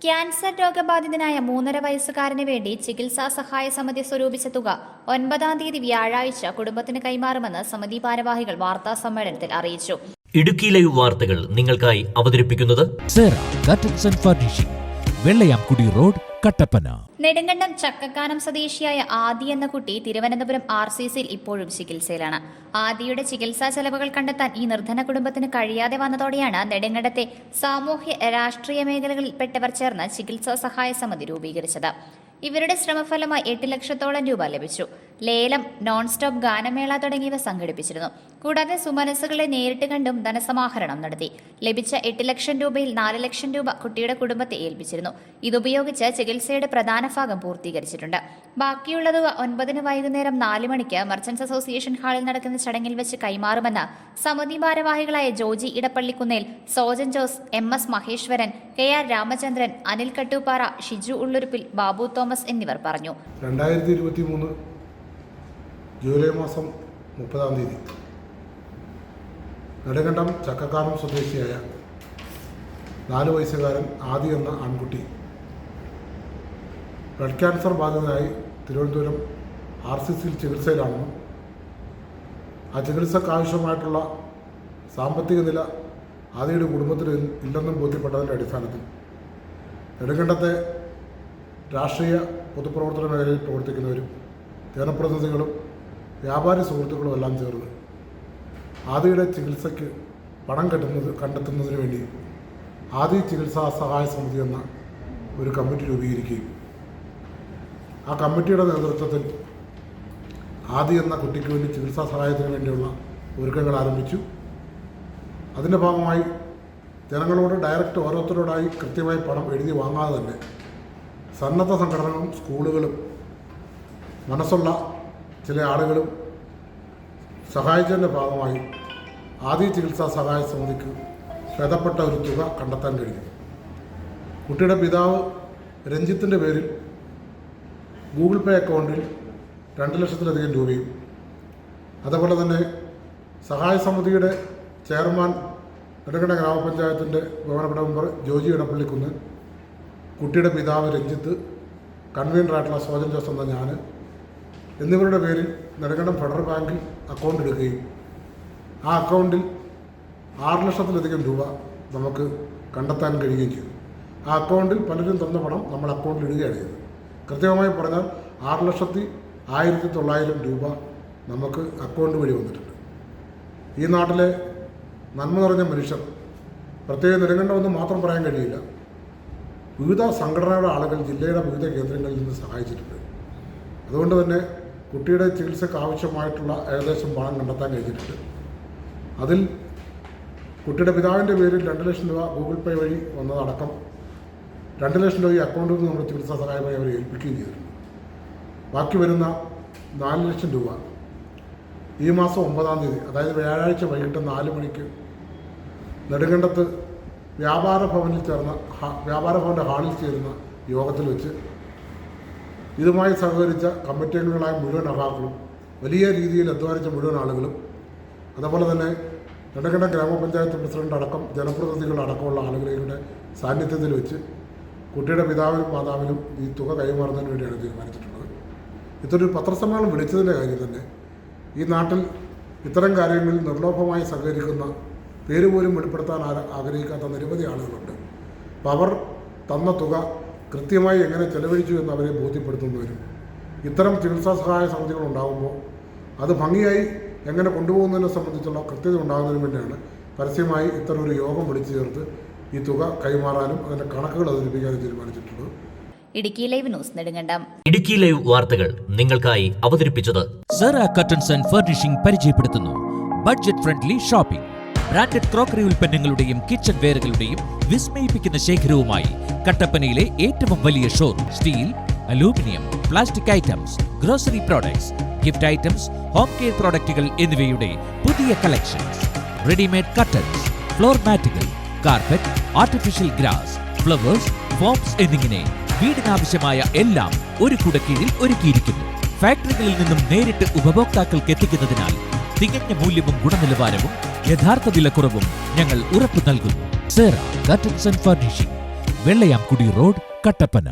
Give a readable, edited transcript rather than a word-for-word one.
Cancer രോഗബാധിതനായ 3.5 വയസ്സുകാരന് വേണ്ടി ചികിത്സാ സഹായ സമിതി സ്വരൂപിച്ച തുക 9-ാം തീയതി വ്യാഴാഴ്ച കുടുംബത്തിന് കൈമാറുമെന്ന് സമിതി ഭാരവാഹികൾ വാർത്താ സമ്മേളനത്തിൽ അറിയിച്ചു. ഇടുക്കി ലൈവ് വാർത്തകൾ നിങ്ങൾക്കായി അവതരിപ്പിക്കുന്നത് വെള്ളയാംകുടി റോഡ്, കട്ടപ്പന. നെടുങ്കണ്ടം ചക്കക്കാനം സ്വദേശിയായ ആദി എന്ന കുട്ടി തിരുവനന്തപുരം RCCയിൽ ഇപ്പോഴും ചികിത്സയിലാണ്. ആദിയുടെ ചികിത്സാ ചെലവുകൾ കണ്ടെത്താൻ ഈ നിർധന കുടുംബത്തിന് കഴിയാതെ വന്നതോടെയാണ് നെടുങ്കണ്ടത്തെ സാമൂഹ്യ രാഷ്ട്രീയ മേഖലകളിൽപ്പെട്ടവർ ചേർന്ന് ചികിത്സാ സഹായ സമിതി രൂപീകരിച്ചത്. ഇവരുടെ ശ്രമഫലമായി 8 ലക്ഷത്തോളം രൂപ ലഭിച്ചു. ലേലം, നോൺ സ്റ്റോപ്പ് ഗാനമേള തുടങ്ങിയവ സംഘടിപ്പിച്ചിരുന്നു. കൂടാതെ സുമനസ്സുകളെ നേരിട്ട് കണ്ടും ധനസമാഹരണം നടത്തി. ലഭിച്ച 8 ലക്ഷം രൂപയിൽ 4 ലക്ഷം രൂപ കുട്ടിയുടെ കുടുംബത്തെ ഏൽപ്പിച്ചിരുന്നു. ഇതുപയോഗിച്ച് ചികിത്സയുടെ പ്രധാന ഭാഗം പൂർത്തീകരിച്ചിട്ടുണ്ട്. ബാക്കിയുള്ള തുക 9-ന് വൈകുന്നേരം 4 മണിക്ക് മർച്ചന്റ്സ് അസോസിയേഷൻ ഹാളിൽ നടക്കുന്ന ചടങ്ങിൽ വെച്ച് കൈമാറുമെന്ന് സമിതി ഭാരവാഹികളായ ജോജി ഇടപ്പള്ളിക്കുന്നേൽ, സോജൻ ജോസ്, MS മഹേശ്വരൻ, KR രാമചന്ദ്രൻ, അനിൽ കട്ടൂപ്പാറ, ഷിജു ഉള്ളുരുപ്പിൽ, ബാബു തോമസ് എന്നിവർ പറഞ്ഞു. 2023 ജൂലൈ മാസം 30-ാം തീയതി നെടുങ്കണ്ടം ചക്കക്കാനം സ്വദേശിയായ 4 വയസ്സുകാരൻ ആദി എന്ന ആൺകുട്ടി ബ്ലഡ് ക്യാൻസർ ബാധിതനായി തിരുവനന്തപുരം RCCയിൽ ചികിത്സയിലാണെന്നും ആ ചികിത്സക്കാവശ്യമായിട്ടുള്ള സാമ്പത്തിക നില ആദിയുടെ കുടുംബത്തിന് ഇല്ലെന്നും ബോധ്യപ്പെട്ടതിൻ്റെ അടിസ്ഥാനത്തിൽ നെടുങ്കണ്ടത്തെ രാഷ്ട്രീയ പൊതുപ്രവർത്തന മേഖലയിൽ പ്രവർത്തിക്കുന്നവരും ജനപ്രതിനിധികളും വ്യാപാരി സുഹൃത്തുക്കളും എല്ലാം ചേർന്ന് ആദിയുടെ ചികിത്സയ്ക്ക് പണം കണ്ടെത്തുന്നതിന് വേണ്ടി ആദി ചികിത്സാ സഹായ സമിതി എന്ന ഒരു കമ്മിറ്റി രൂപീകരിക്കുകയും ആ കമ്മിറ്റിയുടെ നേതൃത്വത്തിൽ ആദി എന്ന കുട്ടിക്ക് വേണ്ടി ചികിത്സാ സഹായത്തിന് വേണ്ടിയുള്ള ഒരുക്കങ്ങൾ ആരംഭിച്ചു. അതിൻ്റെ ഭാഗമായി ജനങ്ങളോട് ഡയറക്റ്റ് ഓരോരുത്തരോടായി കൃത്യമായി പണം എഴുതി വാങ്ങാതെ തന്നെ സന്നദ്ധ സംഘടനകളും സ്കൂളുകളും മനസ്സുള്ള ചില ആളുകളും സഹായിച്ചതിൻ്റെ ഭാഗമായി ആദി ചികിത്സാ സഹായ സമിതിക്ക് ഭേദപ്പെട്ട ഒരു തുക കണ്ടെത്താൻ കഴിഞ്ഞു. കുട്ടിയുടെ പിതാവ് രഞ്ജിത്തിൻ്റെ പേരിൽ ഗൂഗിൾ പേ അക്കൗണ്ടിൽ 2 ലക്ഷത്തിലധികം രൂപയും, അതുപോലെ തന്നെ സഹായ സമിതിയുടെ ചെയർമാൻ നെടുങ്കണ്ടം ഗ്രാമപഞ്ചായത്തിൻ്റെ ബഹുമാനപ്പെട്ട മെമ്പർ ജോജി ഇടപ്പള്ളിക്കുന്ന്, കുട്ടിയുടെ പിതാവ് രഞ്ജിത്ത്, കൺവീനറായിട്ടുള്ള സോജൻ ജോസ് എന്ന ഞാൻ എന്നിവരുടെ പേരിൽ നെടുങ്കണ്ടം ഫെഡറൽ ബാങ്കിൽ അക്കൗണ്ട് എടുക്കുകയും ആ അക്കൗണ്ടിൽ 6 ലക്ഷത്തിലധികം രൂപ നമുക്ക് കണ്ടെത്താൻ കഴിയുകയും ചെയ്തു. ആ അക്കൗണ്ടിൽ പലരും തന്ന പണം നമ്മൾ അക്കൗണ്ടിൽ ഇടുകയാണ് ചെയ്തത്. കൃത്യമായി പറഞ്ഞാൽ 6,01,900 രൂപ നമുക്ക് അക്കൗണ്ട് വഴി വന്നിട്ടുണ്ട്. ഈ നാട്ടിലെ നന്മ നിറഞ്ഞ മനുഷ്യർ, പ്രത്യേകം നെടുങ്കണ്ടമെന്ന് മാത്രം പറയാൻ കഴിയില്ല, വിവിധ സംഘടനകളുടെ ആളുകൾ ജില്ലയുടെ വിവിധ കേന്ദ്രങ്ങളിൽ നിന്ന് സഹായിച്ചിട്ടുണ്ട്. അതുകൊണ്ട് തന്നെ കുട്ടിയുടെ ചികിത്സയ്ക്ക് ആവശ്യമായിട്ടുള്ള ഏകദേശം പണം കണ്ടെത്താൻ കഴിഞ്ഞിട്ടുണ്ട്. അതിൽ കുട്ടിയുടെ പിതാവിൻ്റെ പേരിൽ 2 ലക്ഷം രൂപ ഗൂഗിൾ പേ വഴി വന്നതടക്കം 2 ലക്ഷം രൂപ ഈ അക്കൗണ്ടിൽ നിന്ന് നമ്മുടെ ചികിത്സാ സഹായമായി അവരെ ഏൽപ്പിക്കുകയും ചെയ്തിട്ടുണ്ട്. ബാക്കി വരുന്ന 4 ലക്ഷം രൂപ ഈ മാസം 9-ാം തീയതി, അതായത് വ്യാഴാഴ്ച വൈകിട്ട് 4 മണിക്ക് നെടുങ്കണ്ടത്ത് വ്യാപാരഭവൻ്റെ ഹാളിൽ ചേരുന്ന യോഗത്തിൽ വെച്ച് ഇതുമായി സഹകരിച്ച കമ്മിറ്റി അംഗങ്ങളായ മുഴുവൻ അഭാക്കളും, വലിയ രീതിയിൽ അധ്വാനിച്ച മുഴുവൻ ആളുകളും, അതുപോലെ തന്നെ നെടുങ്കണ്ടം ഗ്രാമപഞ്ചായത്ത് പ്രസിഡന്റ് അടക്കം ജനപ്രതിനിധികളടക്കമുള്ള ആളുകളുടെ സാന്നിധ്യത്തിൽ വെച്ച് കുട്ടിയുടെ പിതാവിനും മാതാവിനും ഈ തുക കൈമാറുന്നതിന് വേണ്ടിയാണ് തീരുമാനിച്ചിട്ടുള്ളത്. ഇതൊരു പത്രസമ്മേളനം വിളിച്ചതിൻ്റെ കാര്യം തന്നെ ഈ നാട്ടിൽ ഇത്തരം കാര്യങ്ങളിൽ നിർലോഭമായി സഹകരിക്കുന്ന, പേര് പോലും വെളിപ്പെടുത്താൻ ആഗ്രഹിക്കാത്ത നിരവധി ആളുകളുണ്ട്. അപ്പോൾ അവർ തന്ന തുക കൃത്യമായി എങ്ങനെ ചെലവഴിച്ചു എന്ന് അവരെ ബോധ്യപ്പെടുത്തുന്നവരും, ഇത്തരം ചികിത്സാ സഹായ സമിതികൾ ഉണ്ടാകുമ്പോൾ അത് ഭംഗിയായി എങ്ങനെ കൊണ്ടുപോകുന്നതിനെ സംബന്ധിച്ചുള്ള കൃത്യത ഉണ്ടാകുന്നതിന് വേണ്ടിയാണ് പരസ്യമായി ഇത്തരം ഒരു യോഗം വിളിച്ചു ചേർത്ത് ഈ തുക കൈമാറാനും അതിൻ്റെ കണക്കുകൾ അവതരിപ്പിക്കാനും തീരുമാനിച്ചിട്ടുള്ളത്. Idukki live news, Nedumkandam. Idukki live വാർത്തകൾ നിങ്ങൾക്കായി അവതരിപ്പിച്ചത് കർട്ടൻസ് ആൻഡ് ഫർണിഷിംഗ് പരിചയപ്പെടുത്തുന്നു budget friendly shopping. Branded crockery ഉൽപ്പന്നങ്ങളുടെയും കിച്ചൺ വെയറുകളുടെയും വിസ്മയിപ്പിക്കുന്ന ശേഖരവുമായി കട്ടപ്പനയിലെ ഏറ്റവും വലിയ showroom. Steel, aluminium, plastic items, grocery products, gift items, home care പ്രോഡക്റ്റുകൾ എന്നിവയുടെ പുതിയ കളക്ഷൻസ്. റെഡിമെയ്ഡ് കർട്ടൻസ്, ഫ്ലോർ മാറ്റുകൾ, carpet, artificial grass, flowers, foams എന്നിങ്ങനെ വീടിനാവശ്യമായ എല്ലാം ഒരു കുടക്കീഴിൽ ഒരുക്കിയിരിക്കുന്നു. ഫാക്ടറികളിൽ നിന്നും നേരിട്ട് ഉപഭോക്താക്കൾക്ക് എത്തിക്കുന്നതിനാൽ തികഞ്ഞ മൂല്യവും ഗുണനിലവാരവും യഥാർത്ഥ വിലക്കുറവും ഞങ്ങൾ ഉറപ്പു നൽകുന്നു. Curtains and furnishing, Vellayamkudi road, Kattappana.